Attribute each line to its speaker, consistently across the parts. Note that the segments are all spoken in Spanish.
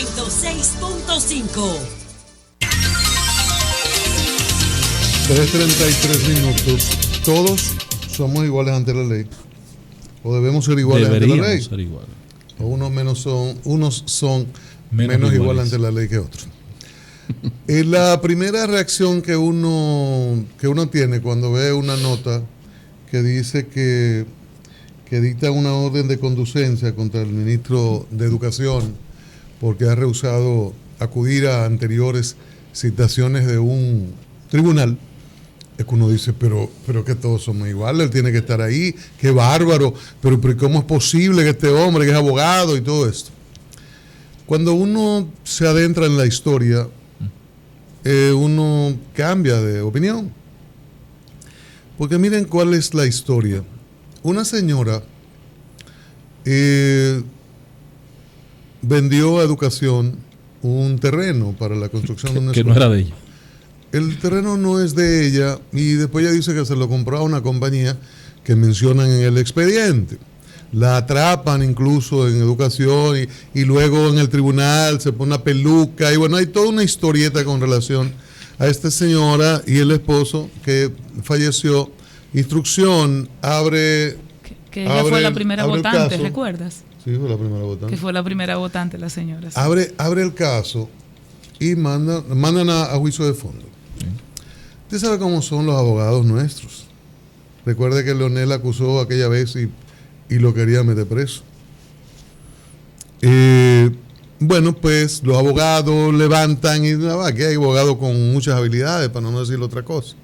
Speaker 1: 106.5.
Speaker 2: 3:33. Todos somos iguales ante la ley. O debemos ser iguales ante la ley.
Speaker 3: Ser iguales.
Speaker 2: O unos son menos iguales ante la ley que otros. La primera reacción que uno tiene cuando ve una nota que dice que dicta una orden de conducencia contra el ministro de Educación porque ha rehusado acudir a anteriores citaciones de un tribunal, es que uno dice, pero que todos somos iguales, él tiene que estar ahí, qué bárbaro, pero ¿cómo es posible que este hombre que es abogado y todo esto? Cuando uno se adentra en la historia, uno cambia de opinión. Porque miren cuál es la historia. Una señora vendió a Educación un terreno para la construcción de una escuela.
Speaker 3: Que no era de ella.
Speaker 2: El terreno no es de ella y después ella dice que se lo compró a una compañía que mencionan en el expediente. La atrapan incluso en Educación y luego en el tribunal se pone una peluca y bueno, hay toda una historieta con relación a esta señora y el esposo que falleció. Instrucción abre...
Speaker 4: Que ella fue la primera votante, ¿recuerdas?
Speaker 2: Sí, fue la primera votante.
Speaker 4: Que fue la primera votante la señora. Sí.
Speaker 2: Abre el caso y mandan a juicio de fondo. Sí. Usted sabe cómo son los abogados nuestros. Recuerde que Leonel acusó aquella vez y lo quería meter preso. Bueno, pues los abogados levantan y aquí hay abogados con muchas habilidades, para no decir otra cosa.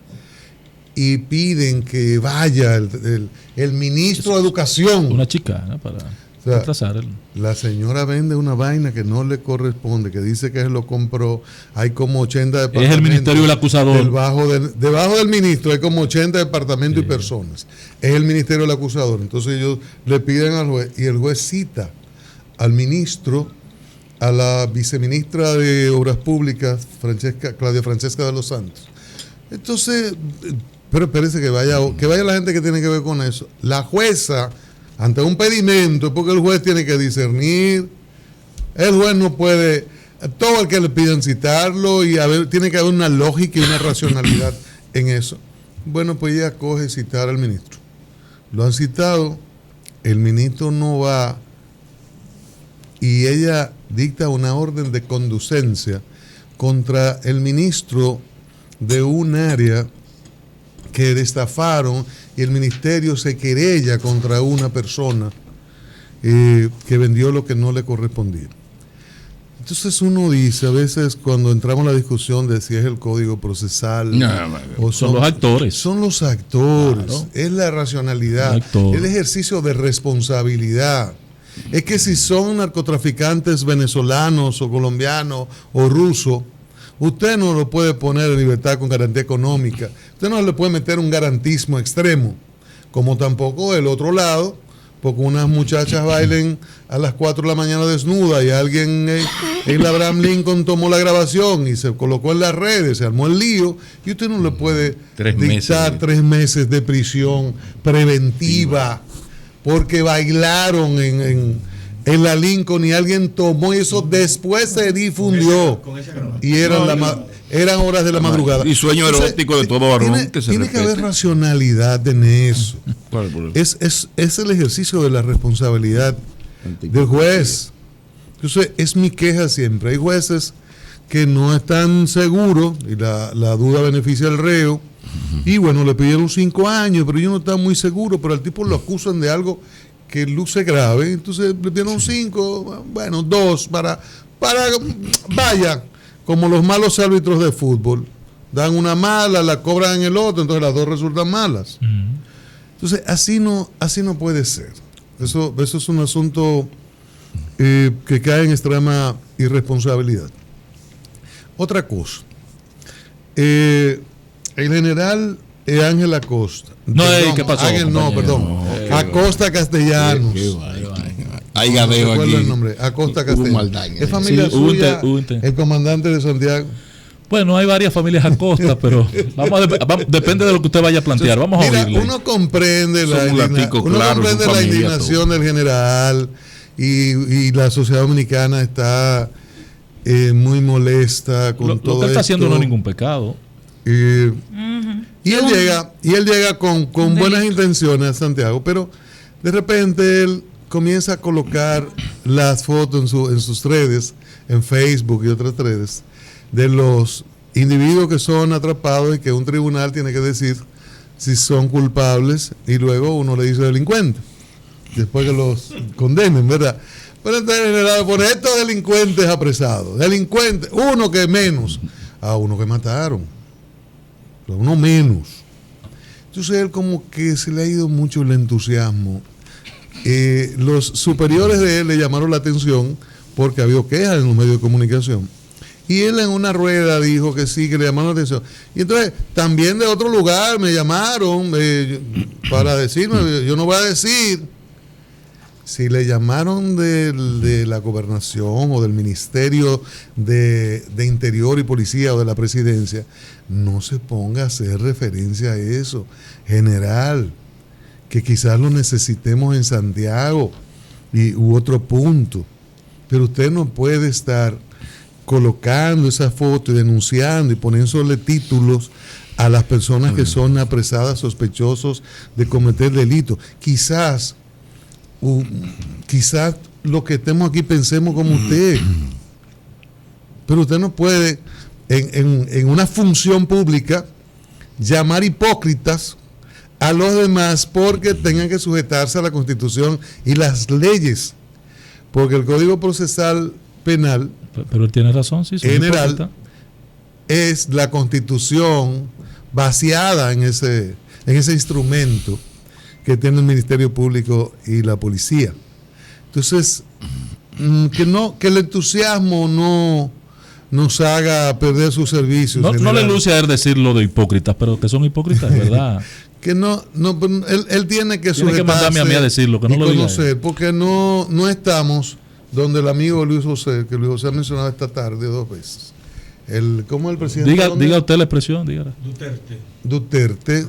Speaker 2: Y piden que vaya el ministro de Educación.
Speaker 3: Una chica, ¿no? Para retrasar.
Speaker 2: La señora vende una vaina que no le corresponde, que dice que él lo compró. Hay como 80 departamentos.
Speaker 3: Es el ministerio del acusador.
Speaker 2: Debajo del ministro hay como 80 departamentos y personas. Es el ministerio del acusador. Entonces ellos le piden al juez y el juez cita al ministro, a la viceministra de Obras Públicas, Claudia Francesca de los Santos. Entonces, pero espérese que vaya la gente que tiene que ver con eso. La jueza, ante un pedimento, porque el juez tiene que discernir, el juez no puede, todo el que le pidan citarlo y tiene que haber una lógica y una racionalidad en eso. Bueno, pues ella coge citar al ministro. Lo han citado, el ministro no va y ella dicta una orden de conducencia contra el ministro de un área que destafaron y el ministerio se querella contra una persona que vendió lo que no le correspondía. Entonces uno dice, a veces cuando entramos en la discusión de si es el código procesal
Speaker 3: o son los actores.
Speaker 2: Son los actores, claro. Es la racionalidad, el ejercicio de responsabilidad. Es que si son narcotraficantes venezolanos o colombianos o rusos, usted no lo puede poner en libertad con garantía económica. Usted no le puede meter un garantismo extremo, como tampoco del otro lado, porque unas muchachas bailen a las 4 de la mañana desnuda y alguien en la Abraham Lincoln tomó la grabación y se colocó en las redes, se armó el lío, y usted no le puede dictar 3 meses de prisión preventiva porque bailaron en la Lincoln y alguien tomó y eso después se difundió y eran horas de la madrugada.
Speaker 5: Y sueño erótico de todo varón que se
Speaker 2: tiene
Speaker 5: respete.
Speaker 2: Que haber racionalidad en eso. Es el ejercicio de la responsabilidad del juez. Entonces es mi queja siempre. Hay jueces que no están seguros y la duda beneficia al reo. Y bueno, le pidieron 5 años, pero yo no estaba muy seguro, pero al tipo lo acusan de algo que luce grave, entonces le dieron 5, bueno, 2 para vaya, como los malos árbitros de fútbol, dan una mala, la cobran en el otro, entonces las 2 resultan malas. Entonces así no puede ser. Eso es un asunto que cae en extrema irresponsabilidad. Otra cosa, el general Ángel Acosta.
Speaker 3: ¿Qué pasó?
Speaker 2: Acosta Castellanos.
Speaker 5: Hay gadeo aquí.
Speaker 2: El nombre, Acosta Castellanos. ¿Es familia suya el comandante de Santiago?
Speaker 3: Bueno, hay varias familias Acosta, pero depende de lo que usted vaya a plantear. Vamos a oírle.
Speaker 2: Uno comprende la indignación del general y la sociedad dominicana está muy molesta con todo
Speaker 3: lo que él está haciendo
Speaker 2: esto.
Speaker 3: no es ningún pecado.
Speaker 2: Y él llega con buenas intenciones a Santiago, pero de repente él comienza a colocar las fotos en sus redes, en Facebook y otras redes, de los individuos que son atrapados y que un tribunal tiene que decir si son culpables, y luego uno le dice delincuente, después que los condenen, ¿verdad? Pero entonces por estos delincuentes apresados, delincuentes, uno que menos, a uno que mataron, uno menos. Entonces él como que se le ha ido mucho el entusiasmo. Los superiores de él le llamaron la atención porque había quejas en los medios de comunicación. Y él en una rueda dijo que sí, que le llamaron la atención. Y entonces también de otro lugar me llamaron para decirme, yo no voy a decir si le llamaron de la gobernación o del Ministerio de Interior y Policía o de la Presidencia, no se ponga a hacer referencia a eso, general, que quizás lo necesitemos en Santiago u otro punto, pero usted no puede estar colocando esa foto y denunciando y poniéndole títulos a las personas que son apresadas sospechosos de cometer delitos. Quizás los que estemos aquí pensemos como usted, pero usted no puede en una función pública llamar hipócritas a los demás porque tengan que sujetarse a la Constitución y las leyes, porque el Código Procesal Penal,
Speaker 3: pero él tiene razón, sí,
Speaker 2: general,
Speaker 3: hipócrita,
Speaker 2: es la Constitución vaciada en ese instrumento que tiene el Ministerio Público y la policía. Entonces, que el entusiasmo no nos haga perder sus servicios.
Speaker 3: No le luce a él decir lo de hipócritas, pero que son hipócritas, ¿verdad?
Speaker 2: Que él tiene que sujetarse,
Speaker 3: que mandarme a mí a decirlo, que no lo
Speaker 2: conocer,
Speaker 3: diga él.
Speaker 2: porque no estamos donde el amigo Luis José, que Luis José ha mencionado esta tarde 2 veces. ¿Cómo es el presidente?
Speaker 3: Diga usted la expresión, dígala.
Speaker 2: Duterte.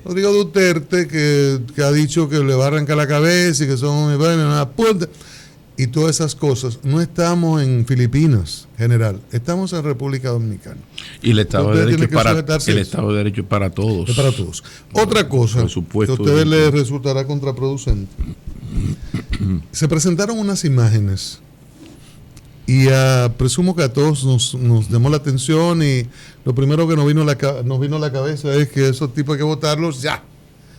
Speaker 2: Rodrigo Duterte, que ha dicho que le va a arrancar la cabeza y que son una puerta y todas esas cosas. No estamos en Filipinas, general. Estamos en República Dominicana.
Speaker 5: Y el Estado de Derecho es para todos.
Speaker 2: Es para todos. Otra cosa que a ustedes les resultará contraproducente. Se presentaron unas imágenes y presumo que a todos nos llamó la atención, y lo primero que nos vino a la cabeza es que esos tipos hay que votarlos ya,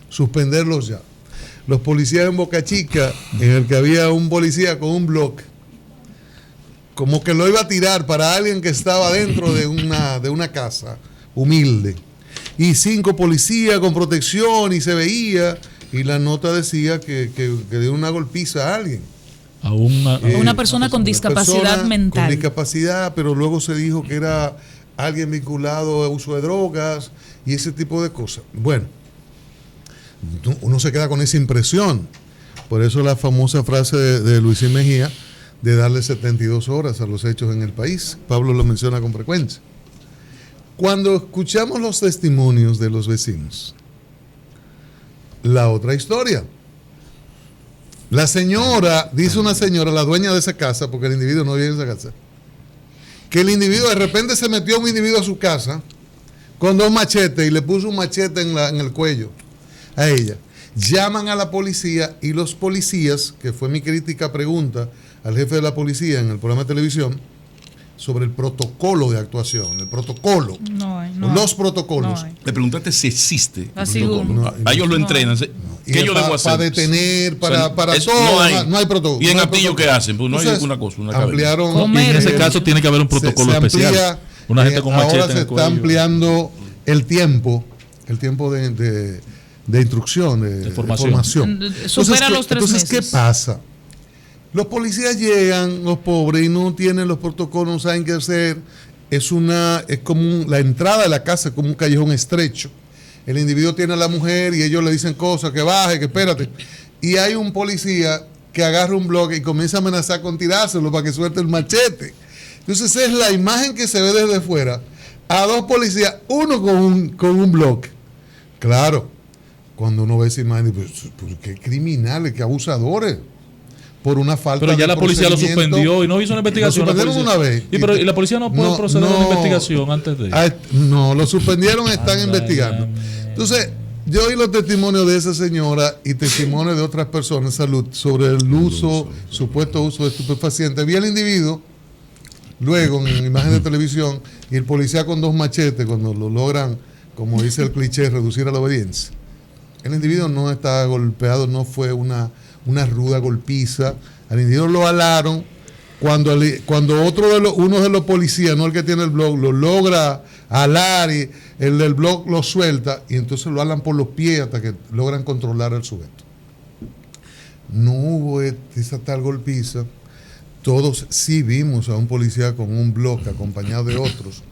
Speaker 2: suspenderlos ya. Los policías en Boca Chica, en el que había un policía con un bloque, como que lo iba a tirar para alguien que estaba dentro de una casa humilde, y 5 policías con protección, y se veía, y la nota decía que dio una golpiza a alguien.
Speaker 4: A una persona con discapacidad mental.
Speaker 2: Con discapacidad, pero luego se dijo que era alguien vinculado a uso de drogas y ese tipo de cosas. Bueno, uno se queda con esa impresión. Por eso la famosa frase de Luisín Mejía de darle 72 horas a los hechos en el país. Pablo lo menciona con frecuencia. Cuando escuchamos los testimonios de los vecinos, la otra historia. La señora, dice una señora, la dueña de esa casa, porque el individuo no vive en esa casa, que el individuo de repente se metió un individuo a su casa con 2 machetes y le puso un machete en el cuello a ella. Llaman a la policía y los policías, que fue mi crítica pregunta al jefe de la policía en el programa de televisión, sobre el protocolo de actuación, el protocolo, los protocolos.
Speaker 5: Le preguntaste si existe.
Speaker 2: A
Speaker 5: ellos lo entrenan. ¿Qué yo debo hacer?
Speaker 2: Para detener, para todo, no hay protocolo.
Speaker 5: ¿Y en Atillo qué hacen? Pues no hay ninguna cosa.
Speaker 3: Y en ese caso tiene que haber un protocolo especial. Una gente con machete.
Speaker 2: Ahora se está ampliando el tiempo de instrucción, de formación.
Speaker 4: Supera los 3 meses.
Speaker 2: Entonces, ¿qué pasa? Los policías llegan, los pobres, y no tienen los protocolos, no saben qué hacer. Es como la entrada de la casa, es como un callejón estrecho. El individuo tiene a la mujer y ellos le dicen cosas, que baje, que espérate. Y hay un policía que agarra un bloque y comienza a amenazar con tirárselo para que suelte el machete. Entonces es la imagen que se ve desde fuera. A 2 policías, uno con un bloque. Claro, cuando uno ve esa imagen, pues qué criminales, qué abusadores. por una falta
Speaker 3: pero ya
Speaker 2: de
Speaker 3: la policía lo suspendió y no hizo una investigación.
Speaker 2: Lo suspendieron una vez.
Speaker 3: Y la policía no puede proceder a una investigación antes de...
Speaker 2: No, lo suspendieron, están investigando. Entonces, yo oí los testimonios de esa señora y testimonios de otras personas de salud sobre el supuesto uso de estupefacientes. Vi al individuo, luego en imagen de televisión, y el policía con 2 machetes, cuando lo logran, como dice el cliché, reducir a la obediencia. El individuo no estaba golpeado, no fue una ruda golpiza. Al individuo lo alaron. Cuando uno de los policías, no el que tiene el blog, lo logra alar y el del blog lo suelta y entonces lo alan por los pies hasta que logran controlar al sujeto. No hubo esa tal golpiza. Todos sí vimos a un policía con un blog acompañado de otros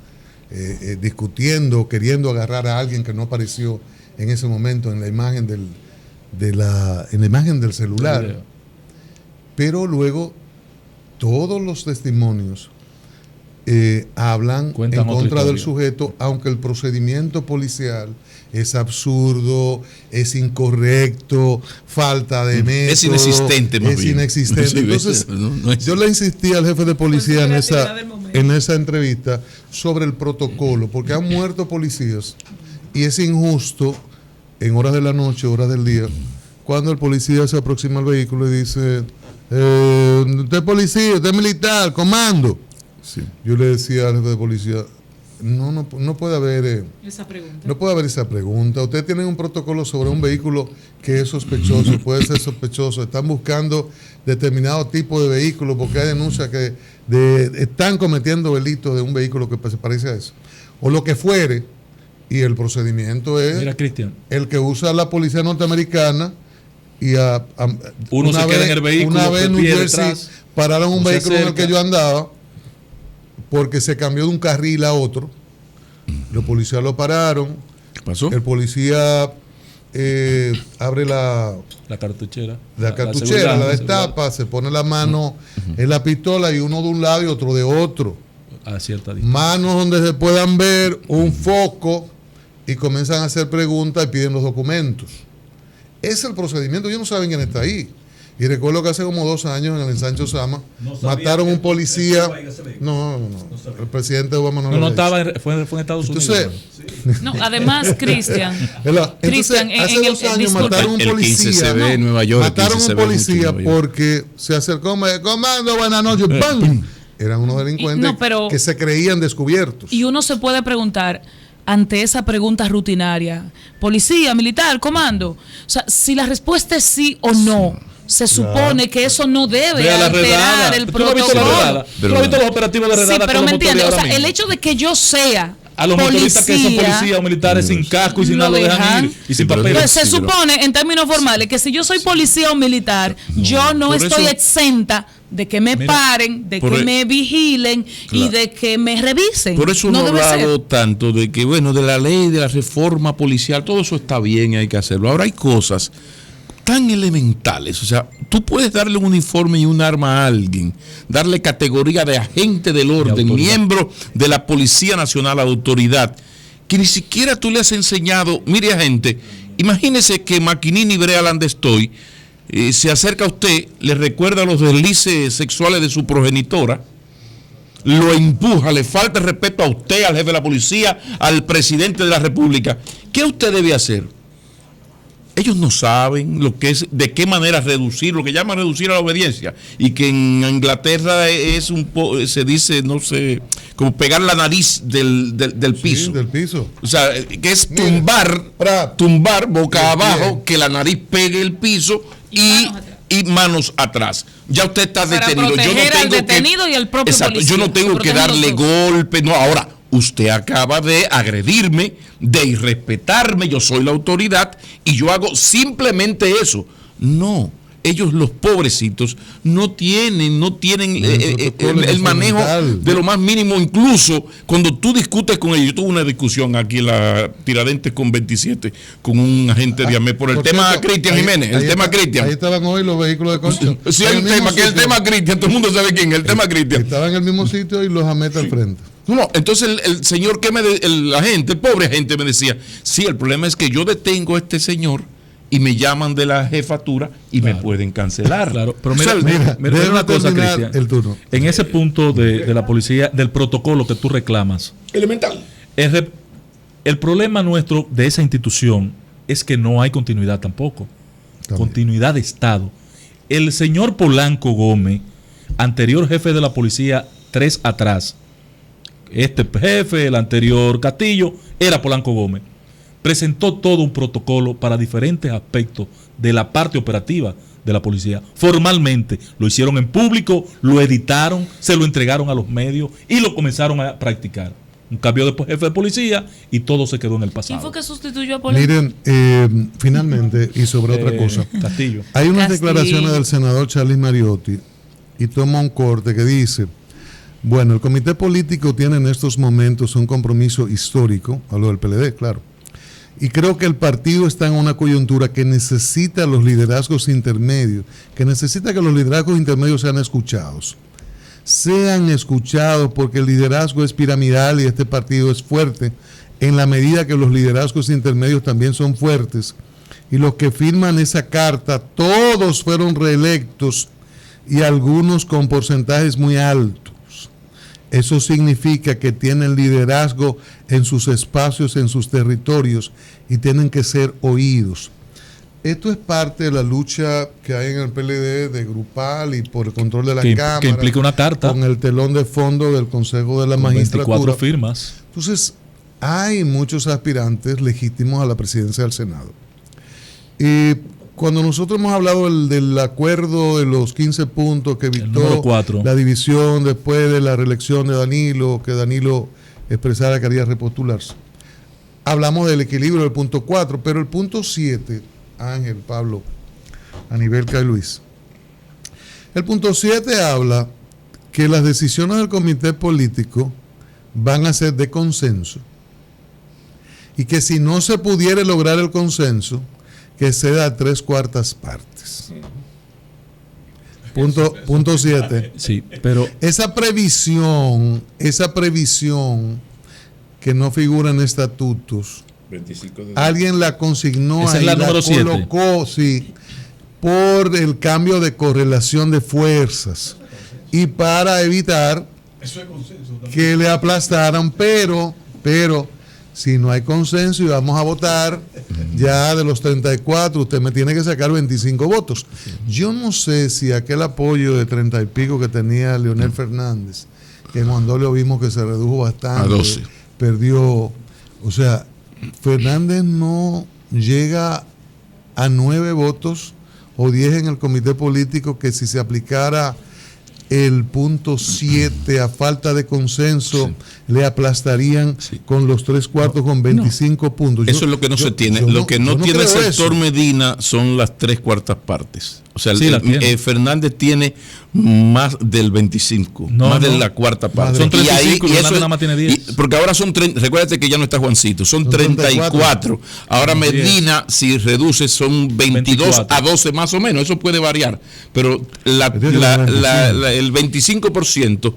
Speaker 2: discutiendo, queriendo agarrar a alguien que no apareció en ese momento en la imagen del celular. Pero luego todos los testimonios hablan en contra del sujeto, aunque el procedimiento policial es absurdo, es incorrecto, falta de método,
Speaker 5: es inexistente.
Speaker 2: Entonces, yo le insistí al jefe de policía en esa entrevista sobre el protocolo, porque han muerto policías y es injusto en horas de la noche, horas del día, cuando el policía se aproxima al vehículo y dice: usted es policía, usted es militar, comando. Sí. Yo le decía al jefe de policía: no puede haber esa pregunta. No puede haber esa pregunta. Ustedes tienen un protocolo sobre un vehículo que es sospechoso, puede ser sospechoso. Están buscando determinado tipo de vehículo porque hay denuncias que están cometiendo delitos de un vehículo que se parece a eso. O lo que fuere. Y el procedimiento es el que usa la policía norteamericana. Y
Speaker 3: uno se queda en el vehículo.
Speaker 2: Una vez en New Jersey pararon un vehículo en el que yo andaba porque se cambió de un carril a otro. Los policías lo pararon.
Speaker 5: ¿Qué pasó?
Speaker 2: El policía abre la
Speaker 3: cartuchera.
Speaker 2: La destapa, se pone la mano en la pistola y uno de un lado y otro de otro.
Speaker 3: A cierta distancia.
Speaker 2: Manos donde se puedan ver, un foco, y comienzan a hacer preguntas y piden los documentos. Es el procedimiento. Ellos no saben quién está ahí. Y recuerdo que hace como 2 años en el ensanche Osama mataron un policía. No. El presidente Obama
Speaker 3: no estaba, fue en Estados Unidos.
Speaker 4: No, además, Cristian,
Speaker 2: hace 2 años mataron un policía.
Speaker 5: En Nueva York.
Speaker 2: Mataron un policía porque se acercó, comando, buenas noches, ¡pam! Eran unos delincuentes que se creían descubiertos.
Speaker 4: Y uno se puede preguntar, ante esa pregunta rutinaria, policía, militar, comando, o sea, si la respuesta es sí o no, se supone que eso no debe alterar el protocolo.
Speaker 3: Pero no he visto los operativos de redada.
Speaker 4: Sí, pero me entiendes, o sea, el hecho de que yo sea
Speaker 3: a los motoristas que son policías o militares sin casco y sin nada lo dejan ir y sin papeles.
Speaker 4: Pues se supone, en términos formales, que si yo soy policía o militar, yo no estoy exenta de que me paren, de que me vigilen y de que me revisen.
Speaker 5: Por eso no he hablado tanto de que, bueno, de la ley, de la reforma policial, todo eso está bien y hay que hacerlo. Ahora hay cosas tan elementales, o sea, tú puedes darle un uniforme y un arma a alguien, darle categoría de agente del orden, miembro de la Policía Nacional, autoridad, que ni siquiera tú le has enseñado. Mire, agente, imagínese que Maquinini Brea Landestoy se acerca a usted, le recuerda los deslices sexuales de su progenitora, lo empuja, le falta el respeto a usted, al jefe de la policía, al presidente de la República. ¿Qué usted debe hacer? Ellos no saben lo que es, de qué manera reducir, lo que llaman reducir a la obediencia, y que en Inglaterra es se dice, no sé, como pegar la nariz del piso.
Speaker 2: Sí, del piso.
Speaker 5: O sea, que es tumbar boca abajo, que la nariz pegue el piso y manos atrás. Ya usted está detenido.
Speaker 4: Para proteger al detenido y al propio policía.
Speaker 5: Yo no tengo que darle golpe, no, ahora. Usted acaba de agredirme, de irrespetarme, yo soy la autoridad y yo hago simplemente eso. No, ellos, los pobrecitos, no tienen el manejo de lo más mínimo. Incluso cuando tú discutes con ellos, yo tuve una discusión aquí en la Tiradentes con 27 con un agente de AME por el tema Cristian Jiménez, el tema Cristian.
Speaker 2: Ahí estaban hoy los vehículos de Concha.
Speaker 5: Sí, hay un tema, que es el tema Cristian, todo el mundo sabe quién es el tema Cristian.
Speaker 2: Estaban en el mismo sitio y los AMET al frente.
Speaker 5: No, entonces el señor el pobre agente me decía, sí, el problema es que yo detengo a este señor y me llaman de la jefatura y me pueden cancelar.
Speaker 3: Claro, pero mira una cosa, Cristian. En ese punto de la policía, del protocolo que tú reclamas.
Speaker 5: Elemental.
Speaker 3: El problema nuestro de esa institución es que no hay continuidad tampoco. Continuidad de Estado. El señor Polanco Gómez, anterior jefe de la policía 3 atrás, este jefe, el anterior Castillo, era Polanco Gómez. Presentó todo un protocolo para diferentes aspectos de la parte operativa de la policía. Formalmente lo hicieron en público, lo editaron, se lo entregaron a los medios y lo comenzaron a practicar. Un cambio después jefe de policía y todo se quedó en el pasado.
Speaker 4: ¿Quién fue que sustituyó a Polanco?
Speaker 2: Miren, finalmente, y sobre otra cosa,
Speaker 3: Castillo.
Speaker 2: Hay unas declaraciones del senador Charles Mariotti y toma un corte que dice: bueno, el comité político tiene en estos momentos un compromiso histórico, a lo del PLD, claro. Y creo que el partido está en una coyuntura que necesita los liderazgos intermedios, que necesita que los liderazgos intermedios sean escuchados. Sean escuchados porque el liderazgo es piramidal y este partido es fuerte en la medida que los liderazgos intermedios también son fuertes. Y los que firman esa carta, todos fueron reelectos y algunos con porcentajes muy altos. Eso significa que tienen liderazgo en sus espacios, en sus territorios y tienen que ser oídos. Esto es parte de la lucha que hay en el PLD de grupal y por el control de la Cámara.
Speaker 3: Que implica una carta.
Speaker 2: Con el telón de fondo del Consejo de la Magistratura.
Speaker 3: 24 firmas.
Speaker 2: Entonces, hay muchos aspirantes legítimos a la presidencia del Senado. Y cuando nosotros hemos hablado del acuerdo de los 15 puntos que evitó la división después de la reelección de Danilo, que Danilo expresara que quería repostularse, hablamos del equilibrio del punto 4, pero el punto 7, Ángel, Pablo, Anibelca y Luis, el punto 7 habla que las decisiones del comité político van a ser de consenso y que si no se pudiera lograr el consenso, que sea a 3/4 partes. Punto 7.
Speaker 3: Sí, pero
Speaker 2: esa previsión que no figura en estatutos, alguien la consignó
Speaker 3: esa
Speaker 2: ahí,
Speaker 3: es la
Speaker 2: colocó, sí, por el cambio de correlación de fuerzas y para evitar que le aplastaran, pero si no hay consenso y vamos a votar, ya de los 34, usted me tiene que sacar 25 votos. Yo no sé si aquel apoyo de 30 y pico que tenía Leonel Fernández, que cuando lo vimos que se redujo bastante,
Speaker 5: a 12.
Speaker 2: Perdió, o sea, Fernández no llega a 9 votos o 10 en el comité político, que si se aplicara el punto 7 a falta de consenso, le aplastarían con los 3/4 con 25 puntos.
Speaker 5: Eso es lo que no se tiene. Lo que no tiene el sector Medina son las 3/4 partes. O sea, Fernández tiene más del 25, más de la cuarta parte.
Speaker 3: Son 35
Speaker 5: y
Speaker 3: eso nada más tiene 10.
Speaker 5: Porque ahora son 30, recuérdate que ya no está Juancito, son 34. Ahora Medina, si reduce, son 22 24. A 12 más o menos. Eso puede variar. Pero el 25%,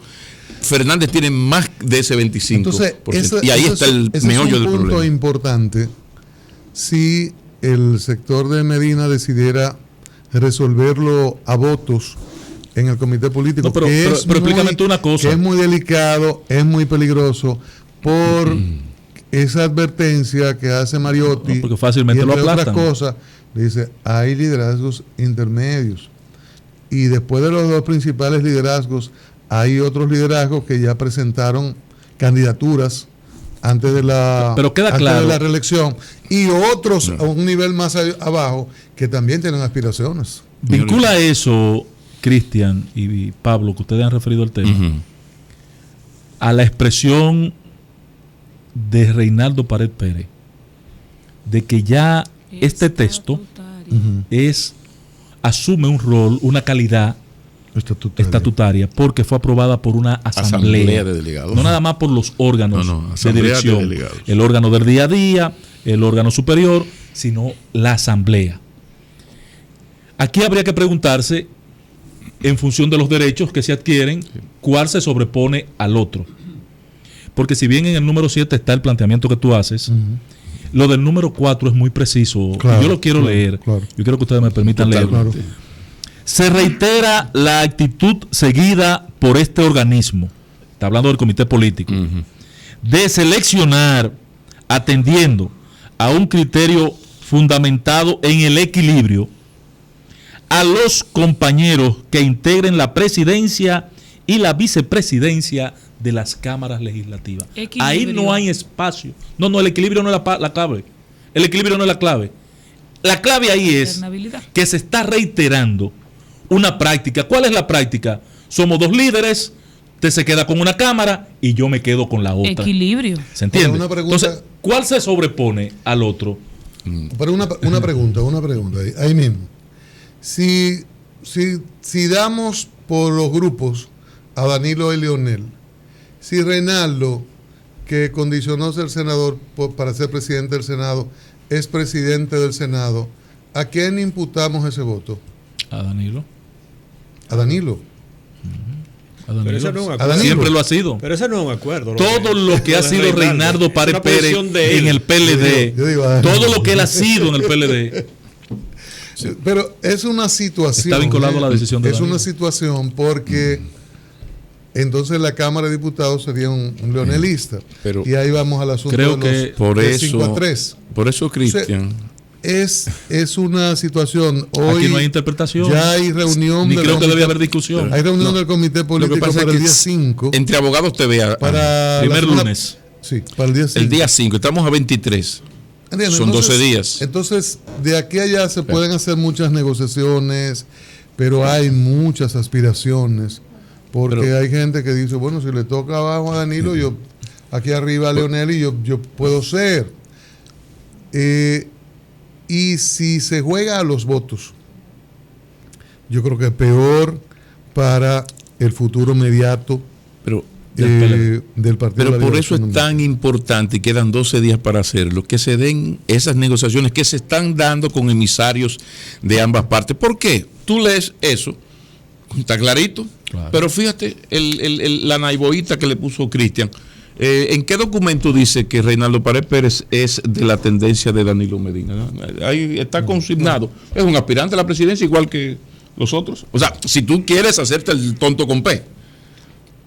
Speaker 5: Fernández tiene más de ese 25%. Entonces, y ahí está el meollo del problema. Es un punto
Speaker 2: importante. Si el sector de Medina decidiera resolverlo a votos en el comité político,
Speaker 3: pero explícame tú una cosa.
Speaker 2: Que es muy delicado, es muy peligroso por esa advertencia que hace Mariotti,
Speaker 3: porque fácilmente
Speaker 2: y
Speaker 3: lo aplastan.
Speaker 2: Otras cosas, dice, hay liderazgos intermedios y después de los dos principales liderazgos hay otros liderazgos que ya presentaron candidaturas antes de la, de la reelección y otros a un nivel más abajo que también tienen aspiraciones.
Speaker 3: Vincula eso, Cristian y Pablo, que ustedes han referido al tema, a la expresión de Reinaldo Pared Pérez, de que ya este texto asume un rol, una calidad estatutaria, porque fue aprobada por una asamblea
Speaker 5: de delegados.
Speaker 3: No nada más por los órganos de dirección, el órgano del día a día, el órgano superior, sino la asamblea. Aquí habría que preguntarse, en función de los derechos que se adquieren, cuál se sobrepone al otro. Porque si bien en el número 7 está el planteamiento que tú haces, lo del número 4 es muy preciso.
Speaker 2: Claro,
Speaker 3: yo lo quiero leer.
Speaker 2: Claro.
Speaker 3: Yo quiero que ustedes me permitan leerlo.
Speaker 2: Claro.
Speaker 3: Se reitera la actitud seguida por este organismo, está hablando del comité político, de seleccionar atendiendo a un criterio fundamentado en el equilibrio a los compañeros que integren la presidencia y la vicepresidencia de las cámaras legislativas.
Speaker 4: Equilibrio.
Speaker 3: Ahí no hay espacio. No, el equilibrio no es la clave. El equilibrio no es la clave. La clave ahí es que se está reiterando una práctica. ¿Cuál es la práctica? Somos dos líderes, usted se queda con una cámara y yo me quedo con la otra.
Speaker 4: Equilibrio.
Speaker 3: ¿Se entiende?
Speaker 2: Una pregunta,
Speaker 3: entonces, ¿cuál se sobrepone al otro?
Speaker 2: Pero una pregunta ahí mismo. Si damos por los grupos a Danilo y Leonel, si Reinaldo, que condicionó ser senador para ser presidente del Senado, es presidente del Senado, ¿a quién imputamos ese voto?
Speaker 3: A Danilo.
Speaker 2: A Danilo.
Speaker 3: A Danilo.
Speaker 1: Pero eso no es un
Speaker 2: A
Speaker 1: acuerdo.
Speaker 2: Danilo.
Speaker 3: Siempre lo ha sido.
Speaker 1: Pero eso no es un acuerdo.
Speaker 3: Todo lo que ha sido Reinaldo Pared Pérez en el PLD,
Speaker 2: Yo digo,
Speaker 3: todo lo que él ha sido en el PLD,
Speaker 2: pero es una situación.
Speaker 3: está vinculado a la decisión de
Speaker 2: Es
Speaker 3: Danilo.
Speaker 2: una situación porque entonces la Cámara de Diputados sería un leonelista.
Speaker 5: Pero
Speaker 2: y ahí vamos al asunto
Speaker 3: creo
Speaker 2: de los
Speaker 5: por
Speaker 2: de
Speaker 5: eso,
Speaker 2: 5 a 3.
Speaker 5: Por eso, Cristian,
Speaker 2: Es una situación. Hoy
Speaker 3: aquí no hay interpretación.
Speaker 2: ya hay reunión.
Speaker 3: Ni
Speaker 2: del
Speaker 3: creo que
Speaker 2: comité-
Speaker 3: debe haber discusión.
Speaker 2: Hay reunión del comité
Speaker 5: lo que
Speaker 2: político
Speaker 5: pasa
Speaker 2: para
Speaker 5: es
Speaker 2: el
Speaker 5: que
Speaker 2: día 5.
Speaker 5: entre abogados te vea
Speaker 2: Para
Speaker 3: Primer
Speaker 2: la segunda-
Speaker 3: lunes.
Speaker 2: Sí, para el día 5.
Speaker 5: el día 5, estamos a 23.
Speaker 2: ¿Entiendes?
Speaker 5: Son 12 días.
Speaker 2: Entonces, de aquí a allá se pueden hacer muchas negociaciones, pero hay muchas aspiraciones. Porque
Speaker 5: Pero-
Speaker 2: hay gente que dice, bueno, si le toca abajo a Danilo, yo aquí arriba a Leonel y yo puedo ser. Y si se juega a los votos, yo creo que es peor para el futuro inmediato
Speaker 5: Pero,
Speaker 2: del Partido
Speaker 5: pero
Speaker 2: de la
Speaker 5: por
Speaker 2: Liberación
Speaker 5: eso es
Speaker 2: Dominicana.
Speaker 5: tan importante, y quedan 12 días para hacerlo, que se den esas negociaciones que se están dando con emisarios de ambas partes. ¿Por qué? Tú lees eso, está clarito,
Speaker 3: Claro.
Speaker 5: pero fíjate la naiboíta que le puso Cristian. ¿En qué documento dice que Reinaldo Pared Pérez es de la tendencia de Danilo Medina? ¿No? Ahí está consignado. Es un aspirante a la presidencia igual que los otros. O sea, si tú quieres hacerte el tonto con P.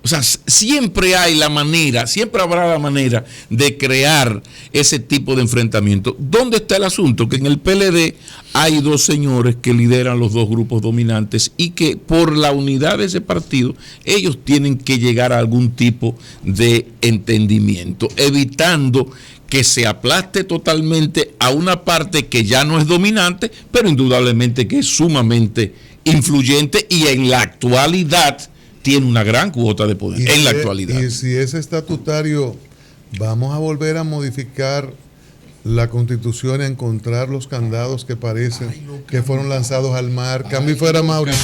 Speaker 5: O sea, siempre hay la manera, siempre habrá la manera de crear ese tipo de enfrentamiento. ¿Dónde está el asunto? Que en el PLD hay dos señores que lideran los dos grupos dominantes y que por la unidad de ese partido ellos tienen que llegar a algún tipo de entendimiento, evitando que se aplaste totalmente a una parte que ya no es dominante, pero indudablemente que es sumamente influyente y en la actualidad tiene una gran cuota de poder en la actualidad.
Speaker 2: Y si es estatutario, vamos a volver a modificar la Constitución, a encontrar los candados que parecen que fueron lanzados al mar. Cambio fuera Mauricio.